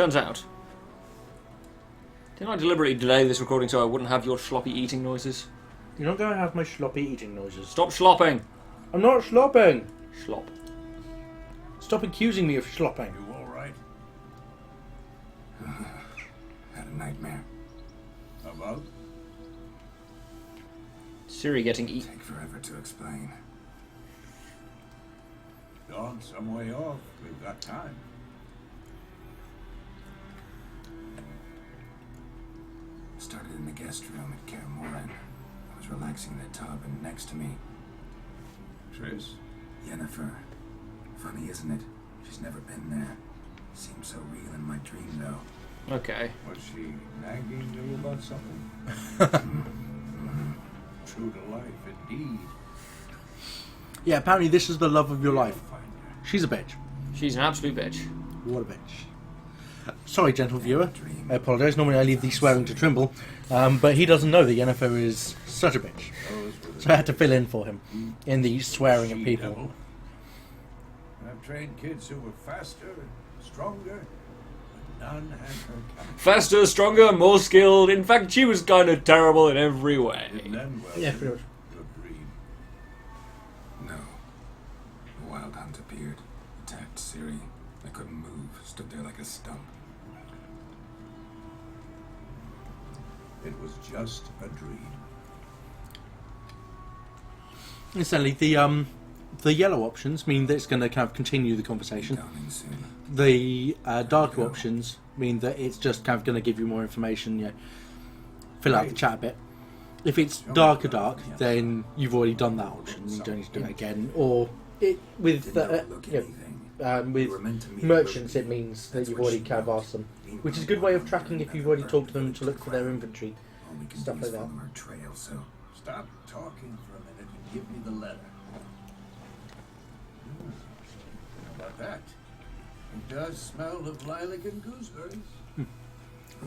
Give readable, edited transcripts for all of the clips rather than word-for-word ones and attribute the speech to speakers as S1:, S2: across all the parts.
S1: turns out... Didn't I deliberately delay this recording so I wouldn't have your sloppy eating noises?
S2: You're not going to have my sloppy eating noises.
S1: Stop slopping!
S2: I'm not slopping!
S1: Slop.
S2: Stop accusing me of slopping.
S3: You alright? Had a nightmare. About?
S1: Siri getting eaten.
S3: Take forever to explain. Dawn some way off. We've got time. Started in the guest room at Kaer Morhen. I was relaxing in the tub, and next to me... Triss? Yennefer. Funny, isn't it? She's never been there. Seemed so real in my dream, though.
S1: Okay.
S3: Was she nagging you about something? True to life, indeed.
S2: Yeah, apparently this is the love of your life.
S3: Find her.
S2: She's a bitch.
S1: She's an absolute bitch.
S2: What a bitch. Sorry, gentle viewer. I apologise. Normally I leave the swearing to Trimble, but he doesn't know that Yennefer is such a bitch. So I had to fill in for him in the swearing of people.
S3: She-devil. I've trained kids who were faster and stronger, but none had her kind.
S1: Faster, stronger, more skilled. In fact, she was kind of terrible in every way.
S3: Didn't end well.
S2: Yeah, pretty much.
S3: Agreed. No. The Wild Hunt appeared, attacked Ciri. I couldn't move, stood there like a stump. It was just a dream.
S2: Incidentally, the yellow options mean that it's going to kind of continue the conversation.
S3: Coming soon.
S2: The darker options mean that it's just kind of going to give you more information, fill out the chat a bit. If it's dark, then you've already done that option. You don't need to do it again. Or with merchants, it means that you've already kind of asked them, which is a good way of tracking if you've already talked to them to look for their inventory.
S3: All we can
S2: Stuff
S3: do is
S2: like that.
S3: follow her trail, so stop talking for a minute and give me the letter. How about that? It does smell of lilac and gooseberries. I'm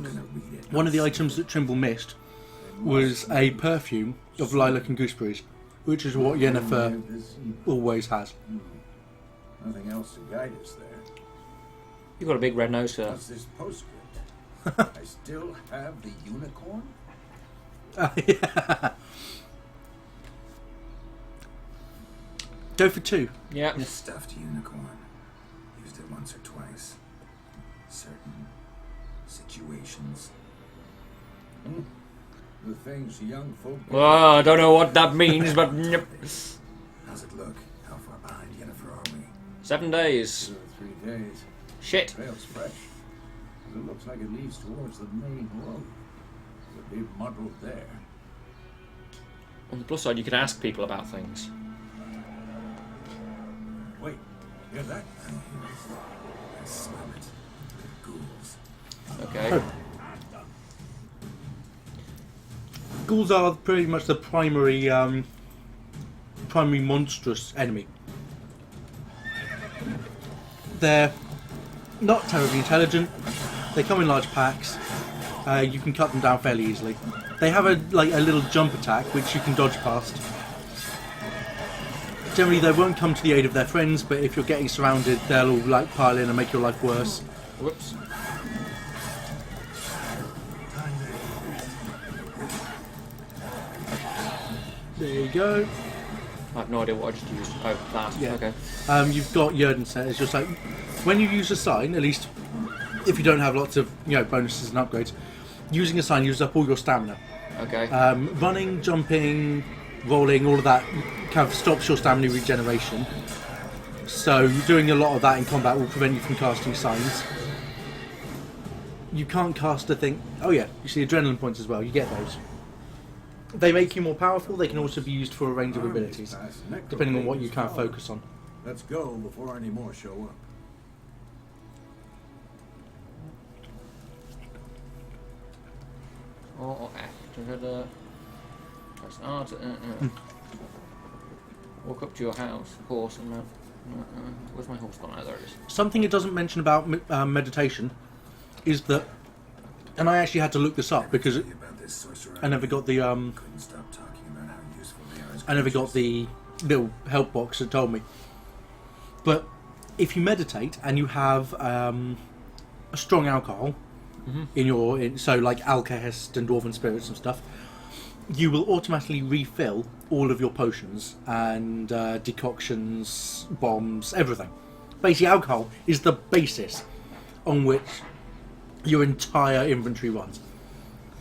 S3: gonna read it.
S2: One of the items that Trimble missed was a perfume of lilac and gooseberries, which is what Yennefer always has.
S3: Nothing else to guide us there.
S1: You've got a big red nose, sir.
S3: What's this postscript? I still have the unicorn?
S2: Yeah. Go for 2.
S1: Yeah.
S3: A stuffed unicorn. Used it once or twice. Certain situations. The things young folk...
S1: Well, I don't know what that means, but...
S3: How's it look? How far behind Yennefer are we?
S1: 7 days.
S3: 2 or 3 days.
S1: Shit.
S3: Trail's fresh. It looks like it leads towards the main road. It'll be muddled there.
S1: On the plus side, you can ask people about things.
S3: Wait, hear that? I smell it. The ghouls.
S1: Okay.
S2: Ghouls are pretty much the primary monstrous enemy. They're not terribly intelligent. They come in large packs. You can cut them down fairly easily. They have a little jump attack which you can dodge past. Generally, they won't come to the aid of their friends, but if you're getting surrounded, they'll all pile in and make your life worse.
S1: Whoops.
S2: There you go.
S1: I have no idea what I just used. Oh, that.
S2: Yeah.
S1: Okay.
S2: You've got Yerden set. It's just like when you use a sign, at least if you don't have lots of bonuses and upgrades, using a sign uses up all your stamina.
S1: Okay.
S2: Running, jumping, rolling, all of that kind of stops your stamina regeneration. So doing a lot of that in combat will prevent you from casting signs. You can't cast a thing. Oh yeah, you see adrenaline points as well. You get those. They make you more powerful. They can also be used for a range of abilities, depending on what you kind of focus on.
S3: Let's go before any more show up.
S1: Or F. Press R to... Walk up to your house, of course, and... where's my horse gone? Oh, there it is.
S2: Something it doesn't mention about meditation is that, and I actually had to look this up because I never got the little help box that told me. But if you meditate and you have a strong alcohol so like Alcahest and Dwarven spirits and stuff, you will automatically refill all of your potions and decoctions, bombs, everything. Basically, alcohol is the basis on which your entire inventory runs.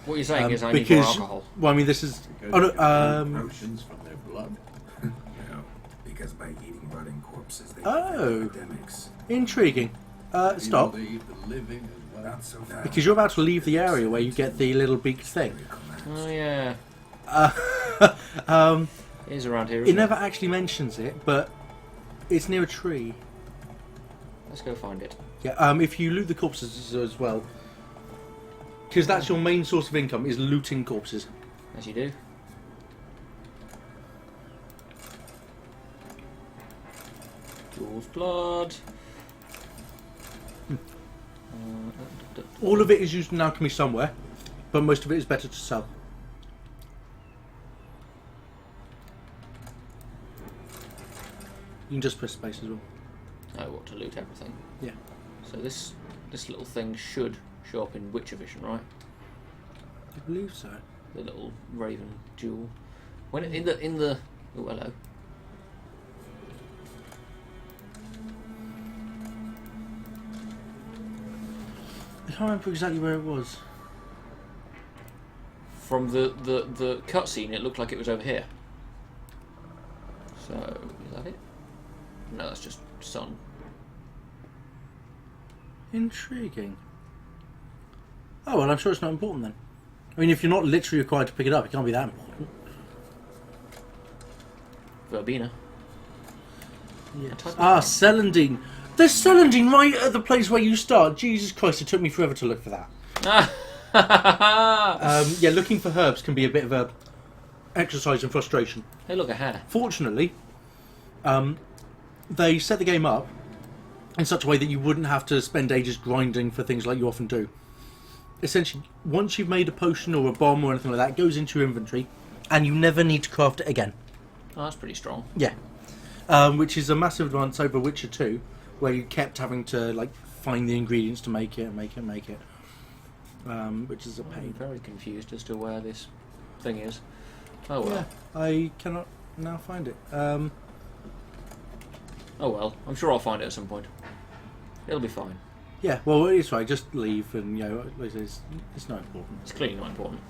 S1: What you're saying is I need more alcohol.
S2: Well, I mean, this is
S4: Potions from their blood.
S3: No, because by eating rotting corpses, they
S2: Oh.
S3: epidemics.
S2: intriguing. Stop,
S4: They eat the living as well.
S3: Not so fast.
S2: because you're about to leave the area where you get the little beaked thing.
S1: Oh yeah, it is around here.
S2: It
S1: Isn't it?
S2: never actually mentions it, but it's near a tree.
S1: Let's go find it.
S2: Yeah. If you loot the corpses as well, because that's your main source of income is looting corpses.
S1: As you do. Jules' blood.
S2: All of it is used in alchemy somewhere, but most of it is better to sell. You can just press space as well.
S1: Oh, what, to loot everything?
S2: Yeah.
S1: So this little thing should show up in Witcher Vision, right?
S2: I believe so.
S1: The little raven jewel. When in the oh, hello.
S2: I can't remember exactly where it was.
S1: From the cutscene, it looked like it was over here. So is that it? No, that's just sun.
S2: Intriguing. Oh, well, I'm sure it's not important then. I mean, if you're not literally required to pick it up, it can't be that important.
S1: Verbena.
S2: Yes.
S1: type of
S2: Ah,
S1: thing.
S2: Celandine. There's Celandine right at the place where you start. Jesus Christ, it took me forever to look for that. Yeah, looking for herbs can be a bit of a exercise in frustration.
S1: Hey, look, a hair.
S2: Fortunately, they set the game up in such a way that you wouldn't have to spend ages grinding for things like you often do. Essentially, once you've made a potion or a bomb or anything like that, it goes into your inventory, and you never need to craft it again.
S1: Oh, that's pretty strong.
S2: Yeah. Which is a massive advance over Witcher 2, where you kept having to like find the ingredients to make it, which is a
S1: I'm
S2: pain.
S1: very confused as to where this thing is. Oh well.
S2: Yeah, I cannot now find it.
S1: Oh well. I'm sure I'll find it at some point. It'll be fine.
S2: Yeah, well, it's right. Just leave, and it's not important.
S1: It's clearly not important.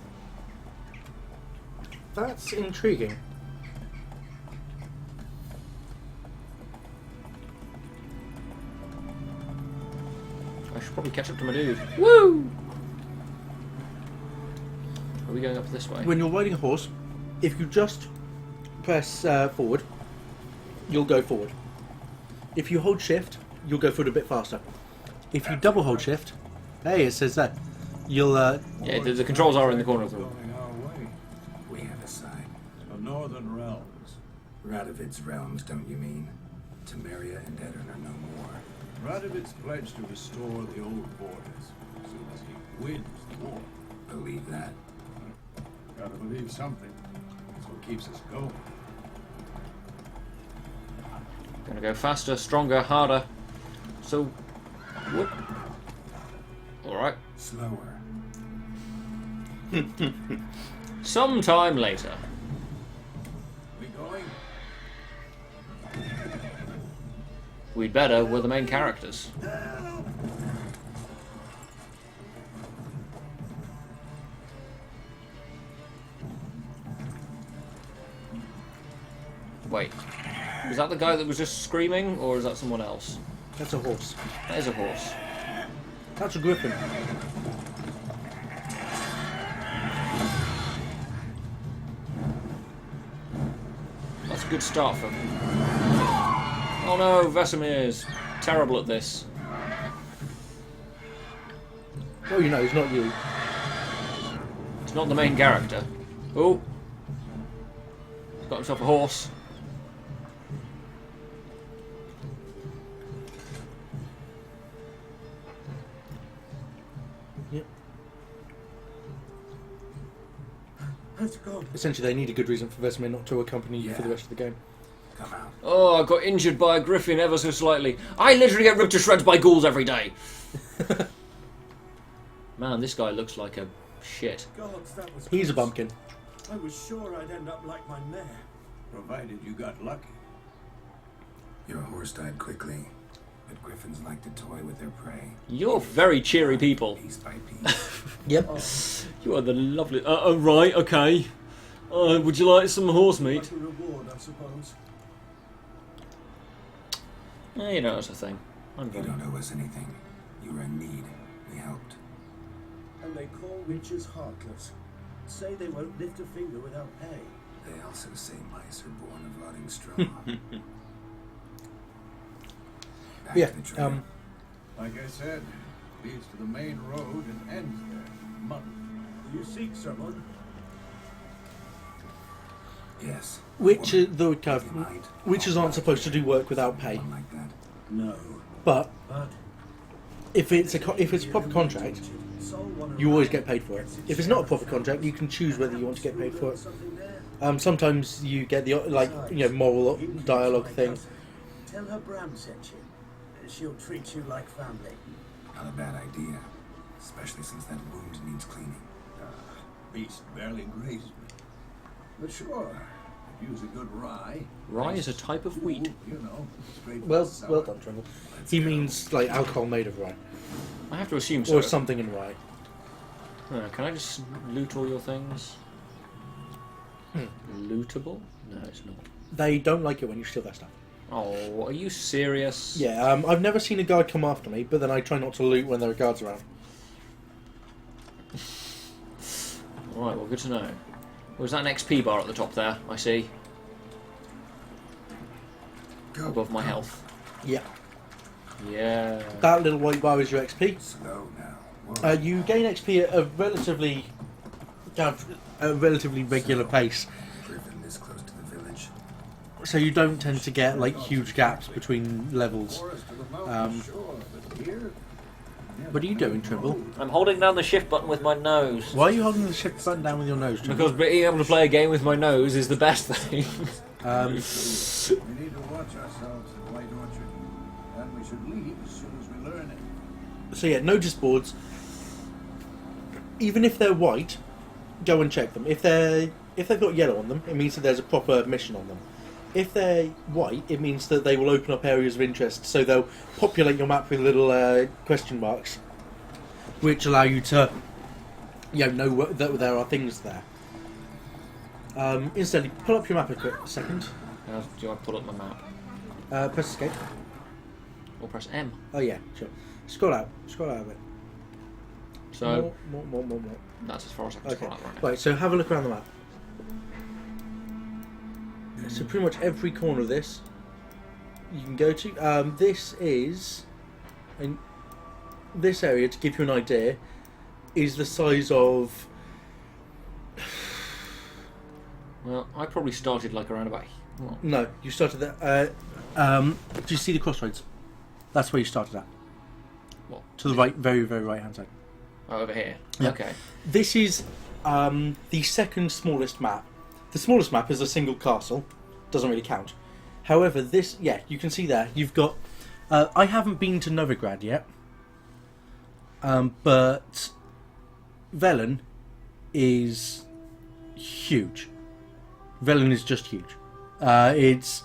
S2: That's intriguing.
S1: I should probably catch up to my dude. Woo! Are we going up this way?
S2: When you're riding a horse, if you just press forward, you'll go forward. If you hold shift, you'll go forward a bit faster. If you double hold shift, hey, it says that, you'll...
S1: Yeah, the controls are in the corner of the room.
S4: Going our way.
S3: We have a sign.
S4: The northern realms.
S3: Radovid's realms, don't you mean? Temeria and Edirn are no more.
S4: Radovid's pledged to restore the old borders as soon as he wins the war.
S3: Believe that.
S4: Gotta believe something. That's what keeps us going.
S1: Gonna go faster, stronger, harder. So, whoop. All right.
S3: Slower.
S1: Sometime later.
S4: We going?
S1: We'd better. We're the main characters. Wait. Was that the guy that was just screaming, or is that someone else?
S2: That's a horse.
S1: That is a horse.
S2: That's a griffin.
S1: That's a good start for... Oh no, Vesemir's terrible at this.
S2: Well, you know, it's not you.
S1: It's not the main character. Oh. He's got himself a horse.
S2: Yep.
S3: Let's go.
S2: Essentially, they need a good reason for Vesemir not to accompany you for the
S3: Yeah.
S2: rest of the game.
S3: Come out.
S1: Oh, I got injured by a griffin ever so slightly. I literally get ripped to shreds by ghouls every day. Man, this guy looks like a shit.
S5: Gods, that was
S2: He's a
S5: close.
S2: bumpkin.
S5: I was sure I'd end up like my mare.
S4: Provided you got lucky.
S3: Your horse died quickly, but griffins like to toy with their prey.
S1: You're very cheery people.
S3: Piece by piece.
S2: Yep.
S1: You are the lovely... right, okay. Would you like some horse meat?
S5: Like a reward, I suppose.
S1: You know, it's a thing. I'm
S3: You
S1: very...
S3: don't owe us anything. You were in need. We helped.
S5: And they call witches heartless. Say they won't lift a finger without pay.
S3: They also say mice are born of rotting straw. Back
S2: Yeah.
S3: to the trail.
S4: Like I said, leads to the main road and ends there. Month.
S5: Do you seek someone?
S3: Yes.
S2: Which
S3: Woman.
S2: the
S3: If you might.
S2: witches aren't supposed to do work without pay.
S3: One like that.
S5: No.
S2: But
S5: But
S2: if it's a proper contract, you always get paid for it. If it's not a proper contract, you can choose whether you want to get paid for it.
S5: Something there.
S2: Sometimes you get the moral dialogue thing.
S5: Tell her Bram sent you. She'll treat you like family.
S3: Not a bad idea. Especially since that wound needs cleaning.
S4: Beast barely grazed me. But sure, could use a good rye.
S1: Rye is a type of wheat.
S4: You know, straight
S2: Well
S4: sour.
S2: done, Trimble.
S3: Let's
S2: He
S3: go.
S2: means like alcohol made of rye
S1: I have to assume so.
S2: or something in rye.
S1: Can I just loot all your things? Lootable? No, it's not.
S2: They don't like it when you steal their stuff.
S1: Oh, are you serious?
S2: Yeah, I've never seen a guard come after me, but then I try not to loot when there are guards around.
S1: Alright, well, good to know. Was that an XP bar at the top there? I see.
S3: Go.
S1: Above my health.
S2: Yeah.
S1: Yeah.
S2: That little white bar is your XP.
S3: Slow now. Whoa.
S2: You gain XP at a relatively regular pace,
S3: Griffin this close to the village.
S2: so you don't tend to get like huge gaps between levels.
S4: Forest to the mountain, sure, but here.
S2: What are you doing, Trimble?
S1: I'm holding down the shift button with my nose.
S2: Why are you holding the shift button down with your nose, Trimble?
S1: Because being able to play a game with my nose is the best thing.
S2: Um,
S4: We need to watch ourselves at White Orchard. And we should leave as soon as we learn it.
S2: so yeah, notice boards. Even if they're white, go and check them. If they've got yellow on them, it means that there's a proper mission on them. If they're white, it means that they will open up areas of interest. So they'll populate your map with little question marks, which allow you to, know that there are things there. Instantly, pull up your map a quick second.
S1: Do I pull up my map?
S2: Press escape.
S1: Or press M?
S2: Oh yeah, sure. Scroll out of it.
S1: So,
S2: More.
S1: that's as far as I can
S2: Okay.
S1: scroll out right now.
S2: Right, so have a look around the map. So pretty much every corner of this you can go to. This is, in this area, to give you an idea, is the size of.
S1: Well, I probably started like around about... Well,
S2: No, you started there. Do you see the crossroads? That's where you started at.
S1: what?
S2: To the right, very, very right hand side.
S1: Oh, over here.
S2: Yeah.
S1: Okay.
S2: This is the second smallest map. The smallest map is a single castle. Doesn't really count. However, this, you can see there. You've got. I haven't been to Novigrad yet, but Velen is huge. Velen is just huge. It's,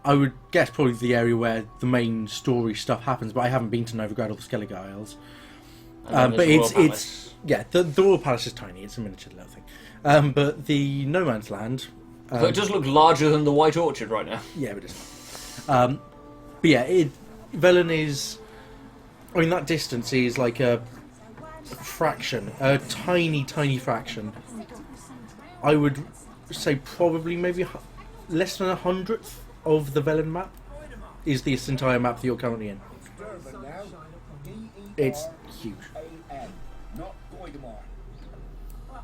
S2: I would guess, probably the area where the main story stuff happens. But I haven't been to Novigrad or the Skellige Isles.
S1: And then
S2: But
S1: there's Royal
S2: it's the Royal Palace is tiny. It's a miniature little thing. But the No Man's Land.
S1: So it does look larger than the White Orchard right now.
S2: Yeah, it is. But yeah, Velen is. I mean, that distance is like a fraction, a tiny, tiny fraction. I would say probably maybe less than 1/100th of the Velen map is this entire map that you're currently in.
S5: Durban now.
S2: It's huge.
S5: A.M. Not Goidemar. What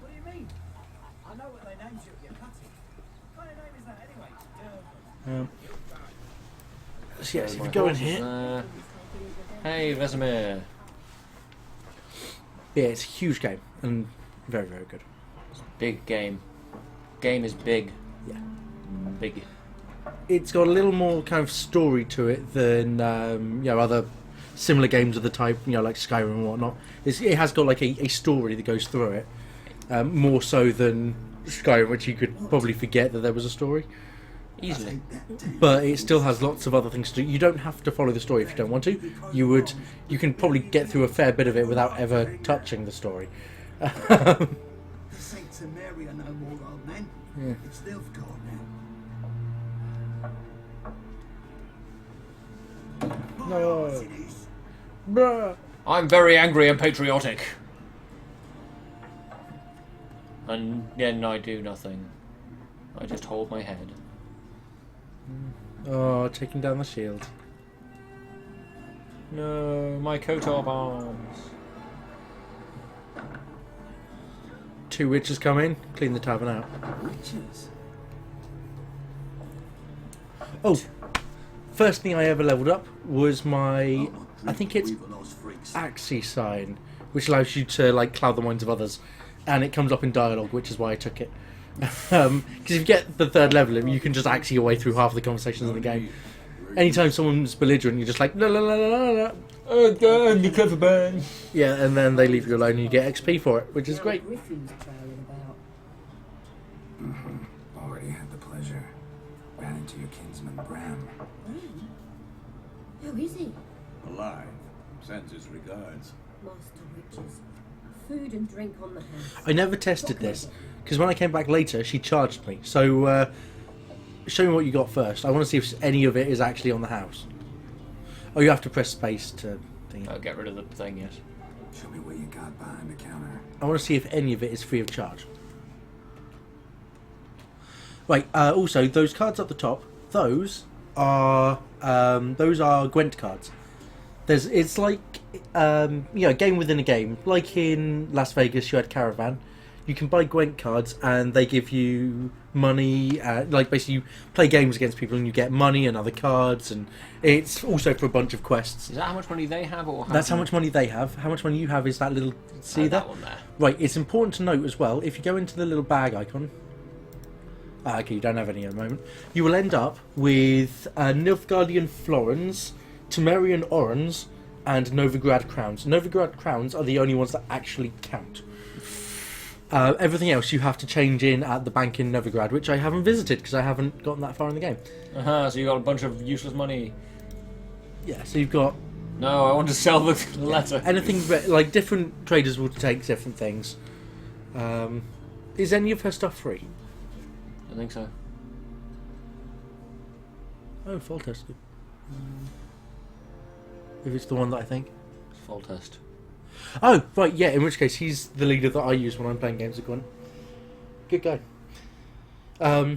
S5: do you mean? I know what they named you at your party. What kind of name is that anyway?
S2: So yes, if
S1: My
S2: you go in
S1: horse is
S2: here,
S1: there. Hey, Vesemir.
S2: yeah, it's a huge game and very, very good.
S1: Big game. Game is big.
S2: Yeah.
S1: Big.
S2: It's got a little more kind of story to it than other similar games of the type, like Skyrim and whatnot. It has got like a story that goes through it, more so than Skyrim, which you could probably forget that there was a story.
S1: Easily.
S2: But it still has lots of other things to do. You don't have to follow the story if you don't want to. You can probably get through a fair bit of it without ever touching the story.
S4: The saints of Mary are no more, old man.
S2: Yeah.
S4: It's Nilfgaard now.
S2: No.
S4: Yes, it is.
S2: Bruh.
S1: I'm very angry and patriotic. And then I do nothing. I just hold my head.
S2: Oh, taking down the shield.
S1: No, my coat of arms.
S2: 2 witches come in, clean the tavern out.
S4: Witches.
S2: Oh, first thing I ever leveled up was my, I think it's Axie sign, which allows you to like cloud the minds of others, and it comes up in dialogue, which is why I took it. Because if you get the 3rd level, you can just Axie your way through half the conversations in the game. Anytime someone's belligerent, you're just like la la la la la la.
S1: Oh, you clever burn.
S2: Yeah, and then they leave you alone and you get XP for it, which is great.
S6: Griffin's prowling about.
S3: Already had the pleasure. Ran into your kinsman Bram.
S6: Who is he?
S4: Alive. Sends his regards.
S6: Master Witches. Food and drink on the house.
S2: I never tested this, because when I came back later, she charged me. So, show me what you got first. I want to see if any of it is actually on the house. Oh, you have to press space to think.
S1: I'll get rid of the thing, yes.
S3: Show me what you got behind the counter.
S2: I want to see if any of it is free of charge. Right. Also, those cards at the top, those are Gwent cards. It's like a game within a game. Like in Las Vegas, you had Caravan. You can buy Gwent cards, and they give you money. Like basically, you play games against people, and you get money and other cards, and it's also for a bunch of quests.
S1: Is that how much money they have, or
S2: That's how much money they have. How much money you have is that little. See that?
S1: That one there.
S2: Right. It's important to note as well. If you go into the little bag icon. Okay, you don't have any at the moment. You will end up with Nilfgaardian florins, Temerian orans, and Novigrad crowns. Novigrad crowns are the only ones that actually count. Everything else you have to change in at the bank in Novigrad, which I haven't visited because I haven't gotten that far in the game.
S1: So you got a bunch of useless money.
S2: Yeah, so you've got
S1: No, I want to sell the letter.
S2: anything like different traders will take different things. Is any of her stuff free?
S1: I think so.
S2: Oh, full tested. If it's the one that I think.
S1: Full test.
S2: Oh, right, yeah, in which case he's the leader that I use when I'm playing games of Gwent. Good guy.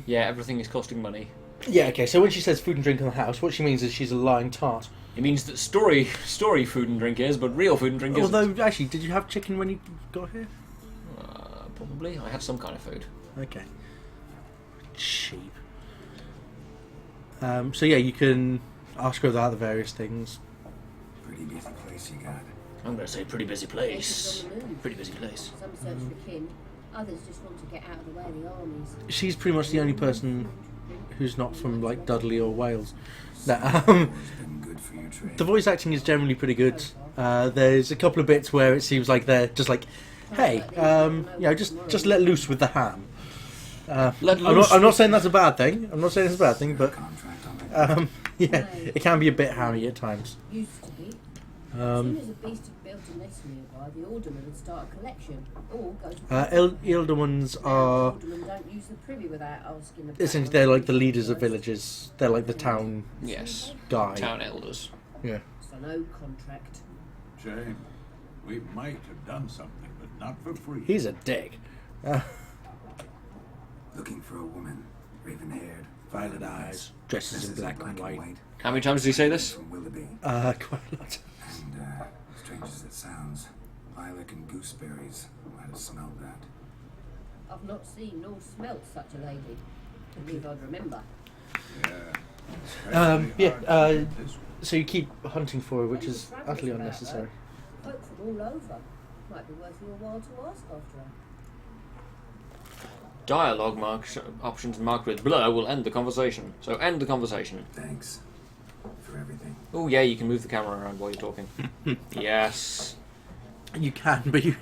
S1: Yeah, everything is costing money.
S2: Yeah, okay, so when she says food and drink in the house, what she means is she's a lying tart.
S1: It means that story food and drink is, but real food and drink isn't.
S2: Although, actually, did you have chicken when you got here?
S1: Probably. I had some kind of food.
S2: Okay. Cheap. So yeah, you can ask her about the various things.
S3: Pretty busy place you got.
S1: I'm going to say pretty busy place.
S6: Horses on the move.
S1: Pretty busy place.
S6: Some search for kin. Others just want to get out of the way of the armies.
S2: She's pretty much the only person who's not from, like, Dudley or Wales. No,
S3: It's been good for your trade.
S2: the voice acting is generally pretty good. There's a couple of bits where it seems like they're just like, hey, just let loose with the ham. I'm not saying that's a bad thing. I'm not saying it's a bad thing, but
S3: Contract on it.
S2: yeah, it can be a bit hammy at times.
S6: Used to be. As soon as a beast had built a nest nearby, the alderman would start a collection. Or go to
S2: Ealdormans
S6: Now,
S2: are
S6: aldermen don't use the privy without asking the
S2: essentially they're like the leaders of villages. They're like the town
S1: Yes.
S2: guy.
S1: Town elders.
S2: Yeah.
S6: So no contract.
S4: Shame. We might have done something, but not for free.
S2: He's a dick.
S3: Looking for a woman. Raven-haired.
S2: Violet eyes, dresses in black and white.
S1: How many times did he say this?
S3: From Willoughby.
S2: Quite a lot.
S3: And, strange as it sounds, lilac and gooseberries. Might have smelled that.
S6: I've not seen nor smelt such a lady. I believe I'd remember.
S2: Yeah. So you keep hunting for her, which is utterly unnecessary.
S6: Folk from all over. Might be worth your while to ask after her.
S1: Dialogue options marked with blur will end the conversation. So end the conversation.
S3: Thanks for everything.
S1: Oh yeah, you can move the camera around while you're talking. Yes.
S2: You can, but you.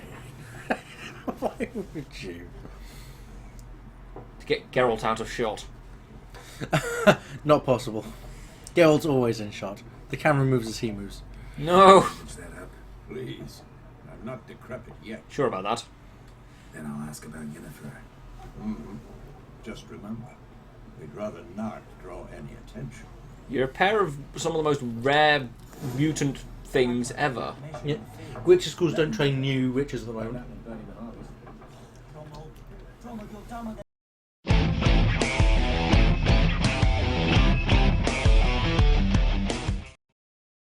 S2: Why would you?
S1: To get Geralt out of shot.
S2: Not possible. Geralt's always in shot. The camera moves as he moves.
S1: No.
S3: Finish that up.
S4: Please. I'm not decrepit yet.
S1: Sure about that.
S3: Then I'll ask about Yennefer.
S4: Just remember, we'd rather not draw any attention.
S1: You're a pair of some of the most rare mutant things ever.
S2: Yeah. Witcher schools don't train new witches at the moment.
S5: Cromwell, you're done with